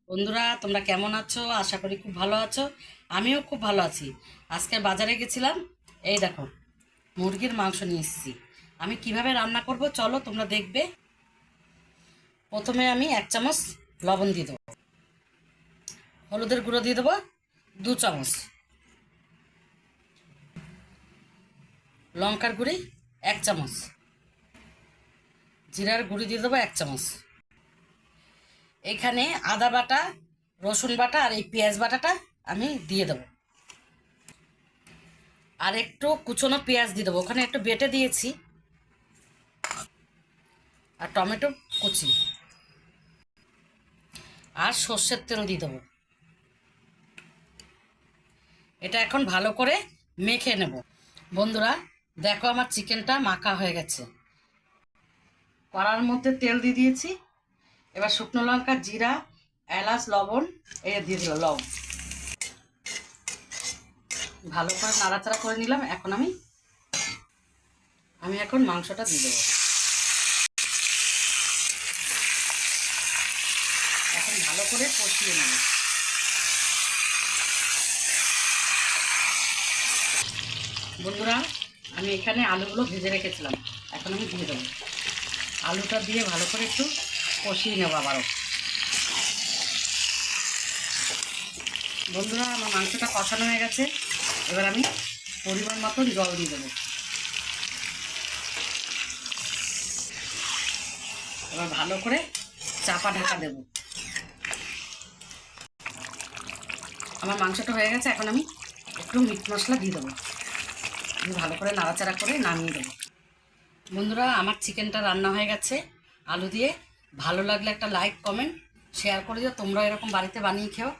বন্ধুরা, তোমরা কেমন আছো? আশা করি খুব ভালো আছো। আমিও খুব ভালো আছি। আজকে বাজারে গেছিলাম, এই দেখো মুরগির মাংস নিয়ে এসেছি। আমি কিভাবে রান্না করব চলো তোমরা দেখবে। প্রথমে আমি 1 চামচ লবণ দিয়ে দেবো, হলুদের গুঁড়ো দিয়ে দেবো 2 চামচ, লঙ্কার গুঁড়ি 1 চামচ, জিরার গুঁড়ি দিয়ে দেবো 1 চামচ। এখানে আদা বাটা, রসুন বাটা আর এই পেঁয়াজ বাটাটা আমি দিয়ে দেবো। আর একটু কুচনো পেঁয়াজ দিয়ে দেবো, ওখানে একটু বেটে দিয়েছি। আর টমেটো কুচি আর সর্ষের তেল দিয়ে দেবো। এটা এখন ভালো করে মেখে নেব। বন্ধুরা দেখো, আমার চিকেনটা মাখা হয়ে গেছে। কড়ার মধ্যে তেল দিয়ে দিয়েছি। এবার শুকনো লঙ্কা, জিরা, এলাচ, লবণ এই দিয়ে দিল লবণ। ভালো করে নাড়াচাড়া করে নিলাম। এখন আমি এখন মাংসটা দিয়ে দেবো। এখন ভালো করে কষিয়ে নেব। বন্ধুরা, আমি এখানে আলুগুলো ভেজে রেখেছিলাম, এখন আমি দিয়ে দেবো। আলুটা দিয়ে ভালো করে একটু কষিয়ে নেব আবারও। বন্ধুরা, আমার মাংসটা কষানো হয়ে গেছে। এবার আমি পরিমাণ মতন জল দিয়ে দেবো। এবার ভালো করে চাপা ঢাকা দেব। আমার মাংসটা হয়ে গেছে। এখন আমি একটু মিট মশলা দিয়ে দেবো। আমি ভালো করে নাড়াচাড়া করে নামিয়ে দেবো। বন্ধুরা, আমার চিকেনটা রান্না হয়ে গেছে আলু দিয়ে। ভালো লাগলে একটা লাইক, কমেন্ট, শেয়ার করে দিও। তোমরা এরকম বাড়িতে বানিয়ে খেও।